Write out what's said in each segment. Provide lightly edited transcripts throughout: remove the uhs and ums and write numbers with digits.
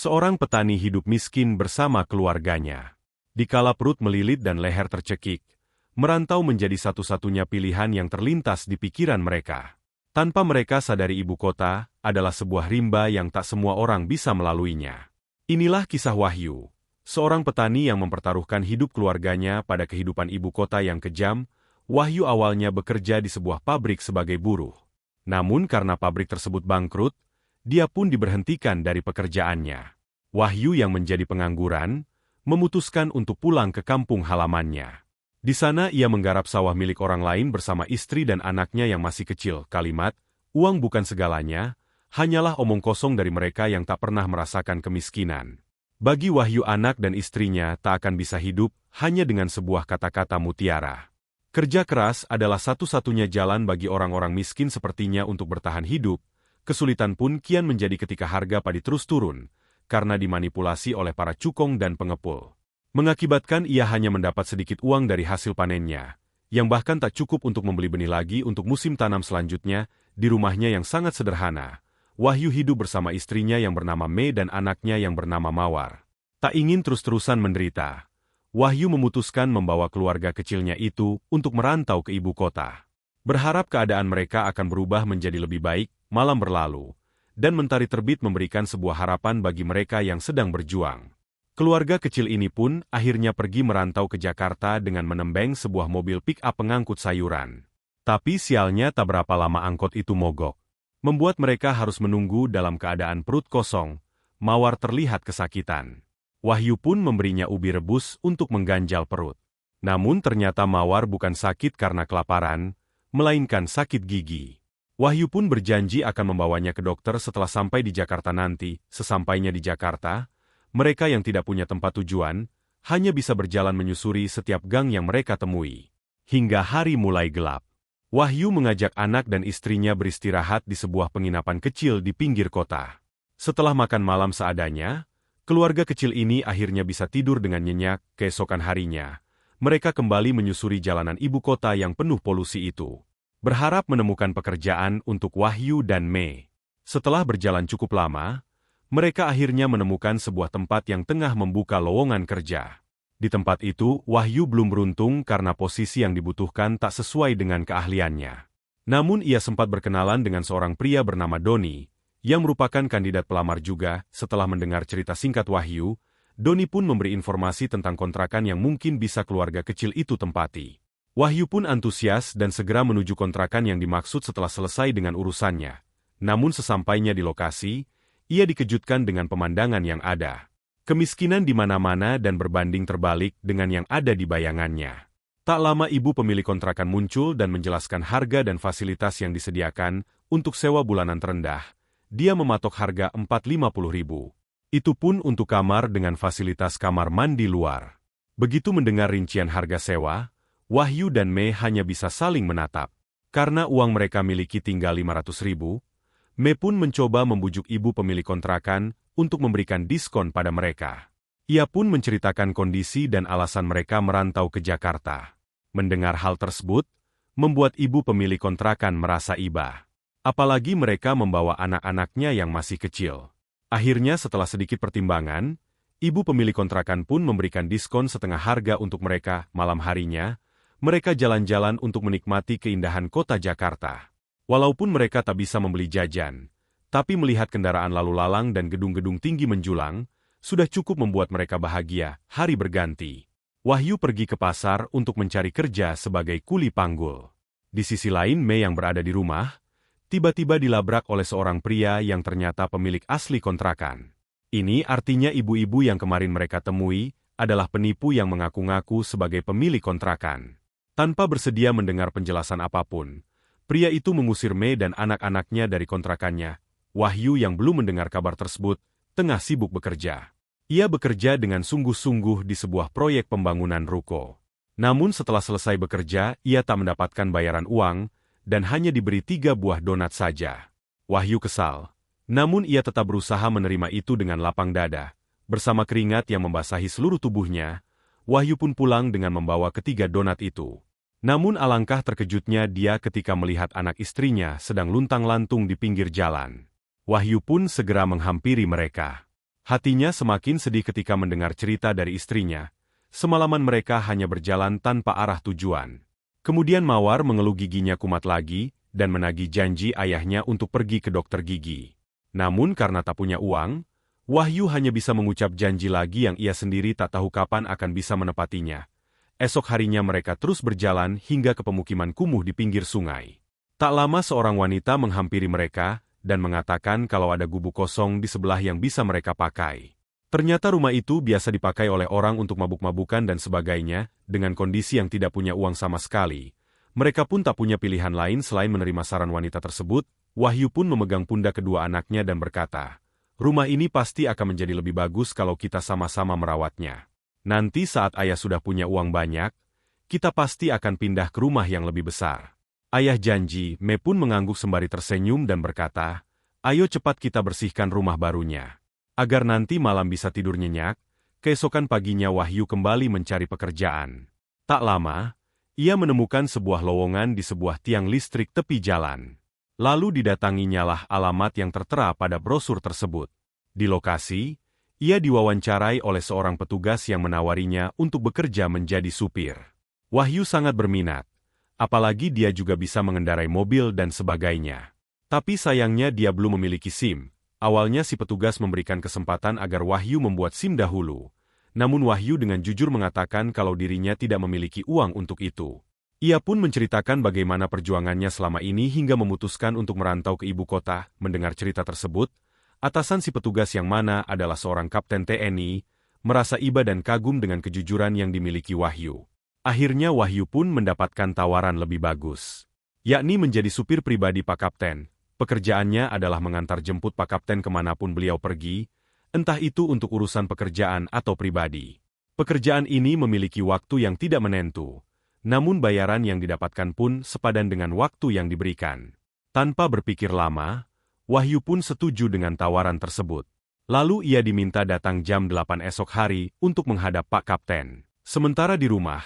Seorang petani hidup miskin bersama keluarganya. Dikala perut melilit dan leher tercekik, merantau menjadi satu-satunya pilihan yang terlintas di pikiran mereka. Tanpa mereka sadari ibu kota adalah sebuah rimba yang tak semua orang bisa melaluinya. Inilah kisah Wahyu, seorang petani yang mempertaruhkan hidup keluarganya pada kehidupan ibu kota yang kejam. Wahyu awalnya bekerja di sebuah pabrik sebagai buruh. Namun karena pabrik tersebut bangkrut, dia pun diberhentikan dari pekerjaannya. Wahyu yang menjadi pengangguran, memutuskan untuk pulang ke kampung halamannya. Di sana ia menggarap sawah milik orang lain bersama istri dan anaknya yang masih kecil. Kalimat, "Uang bukan segalanya," hanyalah omong kosong dari mereka yang tak pernah merasakan kemiskinan. Bagi Wahyu, anak dan istrinya tak akan bisa hidup hanya dengan sebuah kata-kata mutiara. Kerja keras adalah satu-satunya jalan bagi orang-orang miskin sepertinya untuk bertahan hidup. Kesulitan pun kian menjadi ketika harga padi terus turun, karena dimanipulasi oleh para cukong dan pengepul. Mengakibatkan ia hanya mendapat sedikit uang dari hasil panennya, yang bahkan tak cukup untuk membeli benih lagi untuk musim tanam selanjutnya. Di rumahnya yang sangat sederhana, Wahyu hidup bersama istrinya yang bernama Mei dan anaknya yang bernama Mawar. Tak ingin terus-terusan menderita, Wahyu memutuskan membawa keluarga kecilnya itu untuk merantau ke ibu kota. Berharap keadaan mereka akan berubah menjadi lebih baik. Malam berlalu, dan mentari terbit memberikan sebuah harapan bagi mereka yang sedang berjuang. Keluarga kecil ini pun akhirnya pergi merantau ke Jakarta dengan menembeng sebuah mobil pick-up pengangkut sayuran. Tapi sialnya tak berapa lama angkot itu mogok, membuat mereka harus menunggu dalam keadaan perut kosong. Mawar terlihat kesakitan. Wahyu pun memberinya ubi rebus untuk mengganjal perut. Namun ternyata Mawar bukan sakit karena kelaparan, melainkan sakit gigi. Wahyu pun berjanji akan membawanya ke dokter setelah sampai di Jakarta nanti. Sesampainya di Jakarta, mereka yang tidak punya tempat tujuan, hanya bisa berjalan menyusuri setiap gang yang mereka temui. Hingga hari mulai gelap, Wahyu mengajak anak dan istrinya beristirahat di sebuah penginapan kecil di pinggir kota. Setelah makan malam seadanya, keluarga kecil ini akhirnya bisa tidur dengan nyenyak. Keesokan harinya, mereka kembali menyusuri jalanan ibu kota yang penuh polusi itu, berharap menemukan pekerjaan untuk Wahyu dan Mei. Setelah berjalan cukup lama, mereka akhirnya menemukan sebuah tempat yang tengah membuka lowongan kerja. Di tempat itu, Wahyu belum beruntung karena posisi yang dibutuhkan tak sesuai dengan keahliannya. Namun ia sempat berkenalan dengan seorang pria bernama Doni, yang merupakan kandidat pelamar juga. Setelah mendengar cerita singkat Wahyu, Doni pun memberi informasi tentang kontrakan yang mungkin bisa keluarga kecil itu tempati. Wahyu pun antusias dan segera menuju kontrakan yang dimaksud setelah selesai dengan urusannya. Namun sesampainya di lokasi, ia dikejutkan dengan pemandangan yang ada. Kemiskinan di mana-mana dan berbanding terbalik dengan yang ada di bayangannya. Tak lama ibu pemilik kontrakan muncul dan menjelaskan harga dan fasilitas yang disediakan untuk sewa bulanan terendah. Dia mematok harga Rp450.000. Itu pun untuk kamar dengan fasilitas kamar mandi luar. Begitu mendengar rincian harga sewa, Wahyu dan Mei hanya bisa saling menatap. Karena uang mereka miliki tinggal Rp500.000, Mei pun mencoba membujuk ibu pemilik kontrakan untuk memberikan diskon pada mereka. Ia pun menceritakan kondisi dan alasan mereka merantau ke Jakarta. Mendengar hal tersebut, membuat ibu pemilik kontrakan merasa iba. Apalagi mereka membawa anak-anaknya yang masih kecil. Akhirnya setelah sedikit pertimbangan, ibu pemilik kontrakan pun memberikan diskon setengah harga untuk mereka. Malam harinya, mereka jalan-jalan untuk menikmati keindahan kota Jakarta. Walaupun mereka tak bisa membeli jajan, tapi melihat kendaraan lalu lalang dan gedung-gedung tinggi menjulang, sudah cukup membuat mereka bahagia. Hari berganti. Wahyu pergi ke pasar untuk mencari kerja sebagai kuli panggul. Di sisi lain, Mei yang berada di rumah, tiba-tiba dilabrak oleh seorang pria yang ternyata pemilik asli kontrakan. Ini artinya ibu-ibu yang kemarin mereka temui adalah penipu yang mengaku-ngaku sebagai pemilik kontrakan. Tanpa bersedia mendengar penjelasan apapun, pria itu mengusir Mei dan anak-anaknya dari kontrakannya. Wahyu yang belum mendengar kabar tersebut, tengah sibuk bekerja. Ia bekerja dengan sungguh-sungguh di sebuah proyek pembangunan ruko. Namun setelah selesai bekerja, ia tak mendapatkan bayaran uang, dan hanya diberi 3 buah donat saja. Wahyu kesal. Namun ia tetap berusaha menerima itu dengan lapang dada. Bersama keringat yang membasahi seluruh tubuhnya, Wahyu pun pulang dengan membawa ketiga donat itu. Namun alangkah terkejutnya dia ketika melihat anak istrinya sedang luntang-lantung di pinggir jalan. Wahyu pun segera menghampiri mereka. Hatinya semakin sedih ketika mendengar cerita dari istrinya. Semalaman mereka hanya berjalan tanpa arah tujuan. Kemudian Mawar mengeluh giginya kumat lagi, dan menagih janji ayahnya untuk pergi ke dokter gigi. Namun karena tak punya uang, Wahyu hanya bisa mengucap janji lagi yang ia sendiri tak tahu kapan akan bisa menepatinya. Esok harinya mereka terus berjalan hingga ke pemukiman kumuh di pinggir sungai. Tak lama seorang wanita menghampiri mereka, dan mengatakan kalau ada gubuk kosong di sebelah yang bisa mereka pakai. Ternyata rumah itu biasa dipakai oleh orang untuk mabuk-mabukan dan sebagainya, dengan kondisi yang tidak punya uang sama sekali. Mereka pun tak punya pilihan lain selain menerima saran wanita tersebut. Wahyu pun memegang pundak kedua anaknya dan berkata, "Rumah ini pasti akan menjadi lebih bagus kalau kita sama-sama merawatnya. Nanti saat ayah sudah punya uang banyak, kita pasti akan pindah ke rumah yang lebih besar." Ayah janji. Me pun mengangguk sembari tersenyum dan berkata, "Ayo cepat kita bersihkan rumah barunya. Agar nanti malam bisa tidur nyenyak." Keesokan paginya Wahyu kembali mencari pekerjaan. Tak lama, ia menemukan sebuah lowongan di sebuah tiang listrik tepi jalan. Lalu didatanginyalah alamat yang tertera pada brosur tersebut. Di lokasi, ia diwawancarai oleh seorang petugas yang menawarinya untuk bekerja menjadi supir. Wahyu sangat berminat. Apalagi dia juga bisa mengendarai mobil dan sebagainya. Tapi sayangnya dia belum memiliki SIM. Awalnya si petugas memberikan kesempatan agar Wahyu membuat SIM dahulu. Namun Wahyu dengan jujur mengatakan kalau dirinya tidak memiliki uang untuk itu. Ia pun menceritakan bagaimana perjuangannya selama ini hingga memutuskan untuk merantau ke ibu kota. Mendengar cerita tersebut, atasan si petugas yang mana adalah seorang kapten TNI, merasa iba dan kagum dengan kejujuran yang dimiliki Wahyu. Akhirnya Wahyu pun mendapatkan tawaran lebih bagus, yakni menjadi supir pribadi Pak Kapten. Pekerjaannya adalah mengantar jemput Pak Kapten kemanapun beliau pergi, entah itu untuk urusan pekerjaan atau pribadi. Pekerjaan ini memiliki waktu yang tidak menentu, namun bayaran yang didapatkan pun sepadan dengan waktu yang diberikan. Tanpa berpikir lama, Wahyu pun setuju dengan tawaran tersebut. Lalu ia diminta datang jam 8 esok hari untuk menghadap Pak Kapten. Sementara di rumah,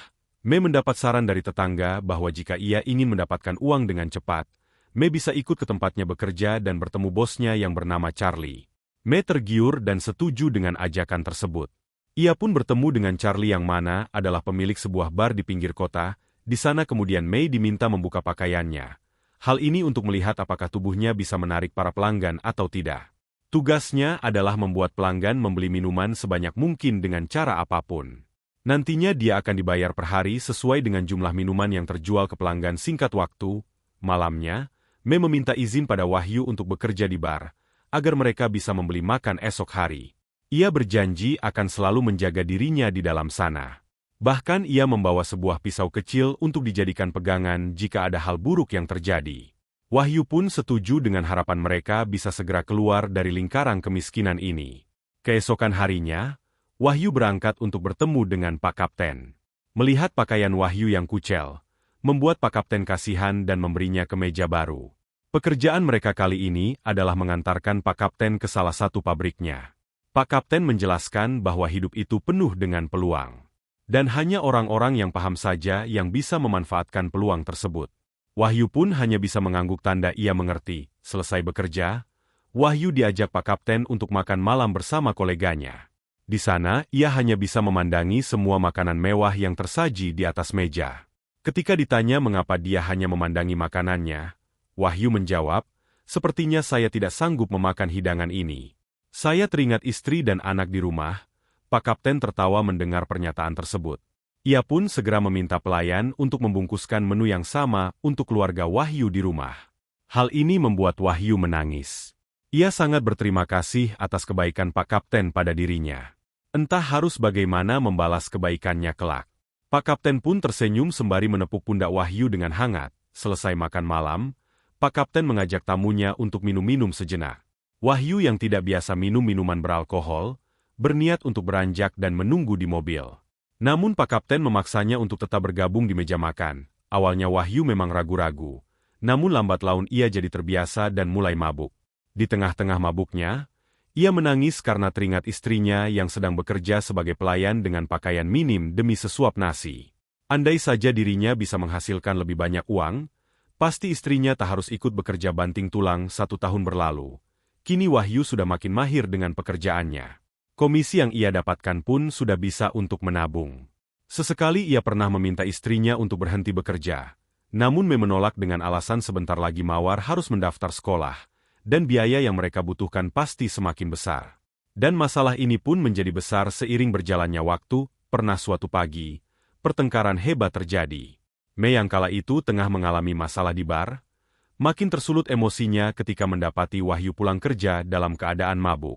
Me mendapat saran dari tetangga bahwa jika ia ingin mendapatkan uang dengan cepat, Me bisa ikut ke tempatnya bekerja dan bertemu bosnya yang bernama Charlie. Me tergiur dan setuju dengan ajakan tersebut. Ia pun bertemu dengan Charlie yang mana adalah pemilik sebuah bar di pinggir kota. Di sana kemudian Me diminta membuka pakaiannya. Hal ini untuk melihat apakah tubuhnya bisa menarik para pelanggan atau tidak. Tugasnya adalah membuat pelanggan membeli minuman sebanyak mungkin dengan cara apapun. Nantinya dia akan dibayar per hari sesuai dengan jumlah minuman yang terjual ke pelanggan singkat waktu. Malamnya, Me meminta izin pada Wahyu untuk bekerja di bar, agar mereka bisa membeli makan esok hari. Ia berjanji akan selalu menjaga dirinya di dalam sana. Bahkan ia membawa sebuah pisau kecil untuk dijadikan pegangan jika ada hal buruk yang terjadi. Wahyu pun setuju dengan harapan mereka bisa segera keluar dari lingkaran kemiskinan ini. Keesokan harinya, Wahyu berangkat untuk bertemu dengan Pak Kapten. Melihat pakaian Wahyu yang kucel, membuat Pak Kapten kasihan dan memberinya kemeja baru. Pekerjaan mereka kali ini adalah mengantarkan Pak Kapten ke salah satu pabriknya. Pak Kapten menjelaskan bahwa hidup itu penuh dengan peluang. Dan hanya orang-orang yang paham saja yang bisa memanfaatkan peluang tersebut. Wahyu pun hanya bisa mengangguk tanda ia mengerti. Selesai bekerja, Wahyu diajak Pak Kapten untuk makan malam bersama koleganya. Di sana, ia hanya bisa memandangi semua makanan mewah yang tersaji di atas meja. Ketika ditanya mengapa dia hanya memandangi makanannya, Wahyu menjawab, "Sepertinya saya tidak sanggup memakan hidangan ini. Saya teringat istri dan anak di rumah." Pak Kapten tertawa mendengar pernyataan tersebut. Ia pun segera meminta pelayan untuk membungkuskan menu yang sama untuk keluarga Wahyu di rumah. Hal ini membuat Wahyu menangis. Ia sangat berterima kasih atas kebaikan Pak Kapten pada dirinya. Entah harus bagaimana membalas kebaikannya kelak. Pak Kapten pun tersenyum sembari menepuk pundak Wahyu dengan hangat. Selesai makan malam, Pak Kapten mengajak tamunya untuk minum-minum sejenak. Wahyu yang tidak biasa minum minuman beralkohol, berniat untuk beranjak dan menunggu di mobil. Namun Pak Kapten memaksanya untuk tetap bergabung di meja makan. Awalnya Wahyu memang ragu-ragu, namun lambat laun ia jadi terbiasa dan mulai mabuk. Di tengah-tengah mabuknya, ia menangis karena teringat istrinya yang sedang bekerja sebagai pelayan dengan pakaian minim demi sesuap nasi. Andai saja dirinya bisa menghasilkan lebih banyak uang, pasti istrinya tak harus ikut bekerja banting tulang 1 tahun berlalu. Kini Wahyu sudah makin mahir dengan pekerjaannya. Komisi yang ia dapatkan pun sudah bisa untuk menabung. Sesekali ia pernah meminta istrinya untuk berhenti bekerja, namun Mei menolak dengan alasan sebentar lagi Mawar harus mendaftar sekolah, dan biaya yang mereka butuhkan pasti semakin besar. Dan masalah ini pun menjadi besar seiring berjalannya waktu. Pernah suatu pagi, pertengkaran hebat terjadi. Mei yang kala itu tengah mengalami masalah di bar, makin tersulut emosinya ketika mendapati Wahyu pulang kerja dalam keadaan mabuk.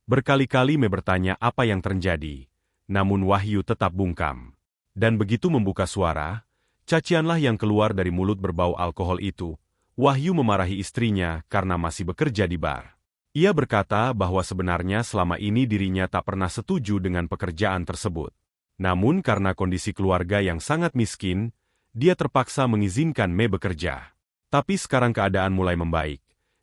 Berkali-kali Mei bertanya apa yang terjadi, namun Wahyu tetap bungkam. Dan begitu membuka suara, cacianlah yang keluar dari mulut berbau alkohol itu. Wahyu memarahi istrinya karena masih bekerja di bar. Ia berkata bahwa sebenarnya selama ini dirinya tak pernah setuju dengan pekerjaan tersebut. Namun karena kondisi keluarga yang sangat miskin, dia terpaksa mengizinkan Mei bekerja. Tapi sekarang keadaan mulai membaik.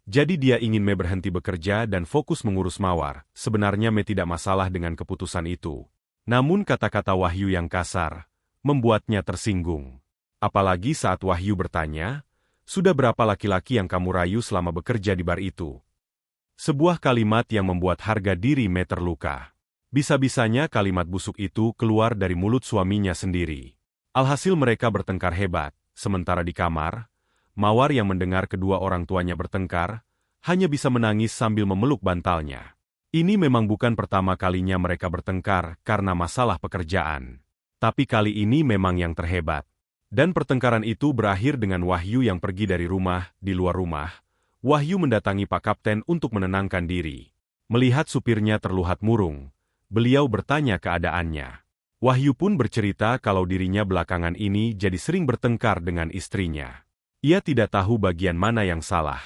Jadi dia ingin Mei berhenti bekerja dan fokus mengurus Mawar. Sebenarnya Mei tidak masalah dengan keputusan itu. Namun kata-kata Wahyu yang kasar membuatnya tersinggung. Apalagi saat Wahyu bertanya, "Sudah berapa laki-laki yang kamu rayu selama bekerja di bar itu?" Sebuah kalimat yang membuat harga diri Mei terluka. Bisa-bisanya kalimat busuk itu keluar dari mulut suaminya sendiri. Alhasil mereka bertengkar hebat, sementara di kamar, Mawar yang mendengar kedua orang tuanya bertengkar, hanya bisa menangis sambil memeluk bantalnya. Ini memang bukan pertama kalinya mereka bertengkar karena masalah pekerjaan. Tapi kali ini memang yang terhebat. Dan pertengkaran itu berakhir dengan Wahyu yang pergi dari rumah. Di luar rumah, Wahyu mendatangi Pak Kapten untuk menenangkan diri. Melihat supirnya terlihat murung, beliau bertanya keadaannya. Wahyu pun bercerita kalau dirinya belakangan ini jadi sering bertengkar dengan istrinya. Ia tidak tahu bagian mana yang salah.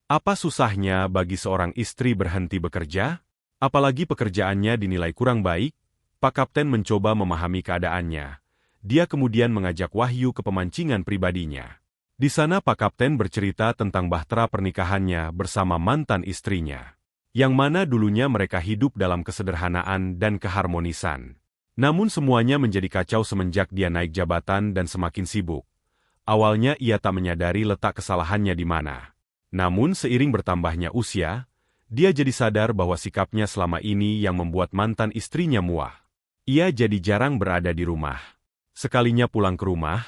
Apa susahnya bagi seorang istri berhenti bekerja? Apalagi pekerjaannya dinilai kurang baik? Pak Kapten mencoba memahami keadaannya. Dia kemudian mengajak Wahyu ke pemancingan pribadinya. Di sana Pak Kapten bercerita tentang bahtera pernikahannya bersama mantan istrinya. Yang mana dulunya mereka hidup dalam kesederhanaan dan keharmonisan. Namun semuanya menjadi kacau semenjak dia naik jabatan dan semakin sibuk. Awalnya ia tak menyadari letak kesalahannya di mana. Namun seiring bertambahnya usia, dia jadi sadar bahwa sikapnya selama ini yang membuat mantan istrinya muak. Ia jadi jarang berada di rumah. Sekalinya pulang ke rumah,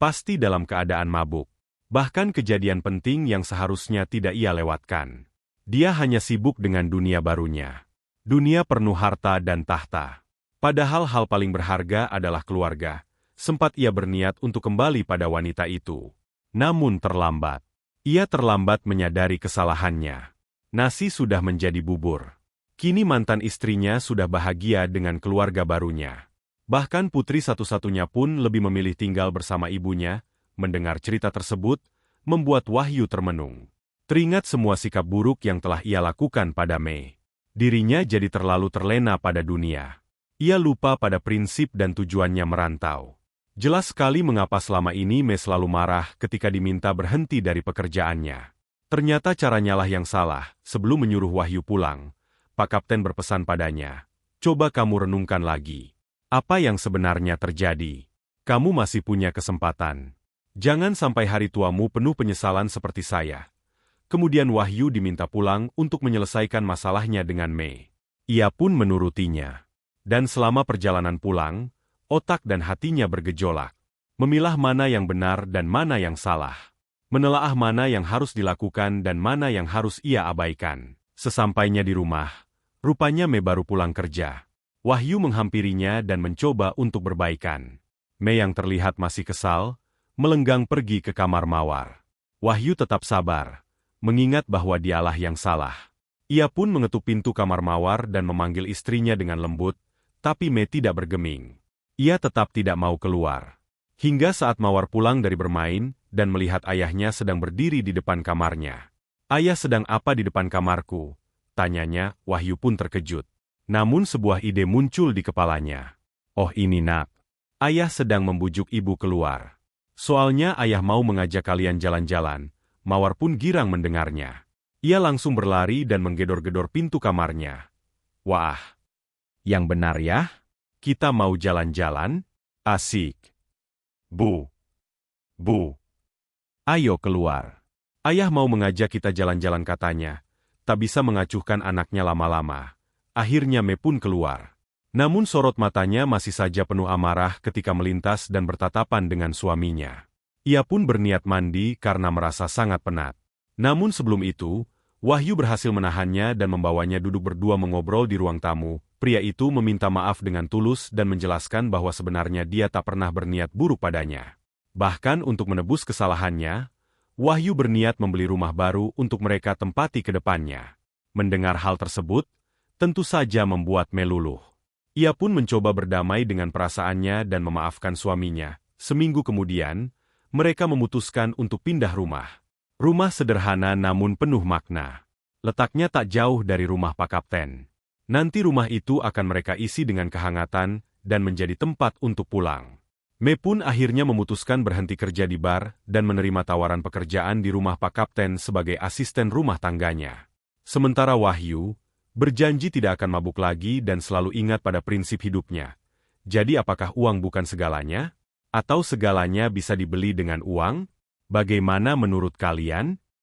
pasti dalam keadaan mabuk. Bahkan kejadian penting yang seharusnya tidak ia lewatkan. Dia hanya sibuk dengan dunia barunya. Dunia penuh harta dan tahta. Padahal hal paling berharga adalah keluarga. Sempat ia berniat untuk kembali pada wanita itu. Namun terlambat. Ia terlambat menyadari kesalahannya. Nasi sudah menjadi bubur. Kini mantan istrinya sudah bahagia dengan keluarga barunya. Bahkan putri satu-satunya pun lebih memilih tinggal bersama ibunya. Mendengar cerita tersebut, membuat Wahyu termenung. Teringat semua sikap buruk yang telah ia lakukan pada Mei. Dirinya jadi terlalu terlena pada dunia. Ia lupa pada prinsip dan tujuannya merantau. Jelas sekali mengapa selama ini Mei selalu marah ketika diminta berhenti dari pekerjaannya. Ternyata caranya lah yang salah. Sebelum menyuruh Wahyu pulang, Pak Kapten berpesan padanya, "Coba kamu renungkan lagi. Apa yang sebenarnya terjadi? Kamu masih punya kesempatan. Jangan sampai hari tuamu penuh penyesalan seperti saya." Kemudian Wahyu diminta pulang untuk menyelesaikan masalahnya dengan Mei. Ia pun menurutinya. Dan selama perjalanan pulang, otak dan hatinya bergejolak. Memilah mana yang benar dan mana yang salah. Menelaah mana yang harus dilakukan dan mana yang harus ia abaikan. Sesampainya di rumah, rupanya Mei baru pulang kerja. Wahyu menghampirinya dan mencoba untuk berbaikan. Mei yang terlihat masih kesal, melenggang pergi ke kamar Mawar. Wahyu tetap sabar, mengingat bahwa dialah yang salah. Ia pun mengetuk pintu kamar Mawar dan memanggil istrinya dengan lembut, tapi Mei tidak bergeming. Ia tetap tidak mau keluar. Hingga saat Mawar pulang dari bermain dan melihat ayahnya sedang berdiri di depan kamarnya. "Ayah sedang apa di depan kamarku?" tanyanya. Wahyu pun terkejut. Namun sebuah ide muncul di kepalanya. "Oh ini nak. Ayah sedang membujuk ibu keluar. Soalnya ayah mau mengajak kalian jalan-jalan." Mawar pun girang mendengarnya. Ia langsung berlari dan menggedor-gedor pintu kamarnya. "Wah, yang benar ya? Kita mau jalan-jalan? Asik. Bu. Ayo keluar. Ayah mau mengajak kita jalan-jalan," katanya. Tak bisa mengacuhkan anaknya lama-lama. Akhirnya Me pun keluar. Namun sorot matanya masih saja penuh amarah ketika melintas dan bertatapan dengan suaminya. Ia pun berniat mandi karena merasa sangat penat. Namun sebelum itu, Wahyu berhasil menahannya dan membawanya duduk berdua mengobrol di ruang tamu. Pria itu meminta maaf dengan tulus dan menjelaskan bahwa sebenarnya dia tak pernah berniat buruk padanya. Bahkan untuk menebus kesalahannya, Wahyu berniat membeli rumah baru untuk mereka tempati ke depannya. Mendengar hal tersebut, tentu saja membuat Me luluh. Ia pun mencoba berdamai dengan perasaannya dan memaafkan suaminya. Seminggu kemudian, mereka memutuskan untuk pindah rumah. Rumah sederhana namun penuh makna. Letaknya tak jauh dari rumah Pak Kapten. Nanti rumah itu akan mereka isi dengan kehangatan dan menjadi tempat untuk pulang. Me pun akhirnya memutuskan berhenti kerja di bar dan menerima tawaran pekerjaan di rumah Pak Kapten sebagai asisten rumah tangganya. Sementara Wahyu berjanji tidak akan mabuk lagi dan selalu ingat pada prinsip hidupnya. Jadi apakah uang bukan segalanya? Atau segalanya bisa dibeli dengan uang? Bagaimana menurut kalian?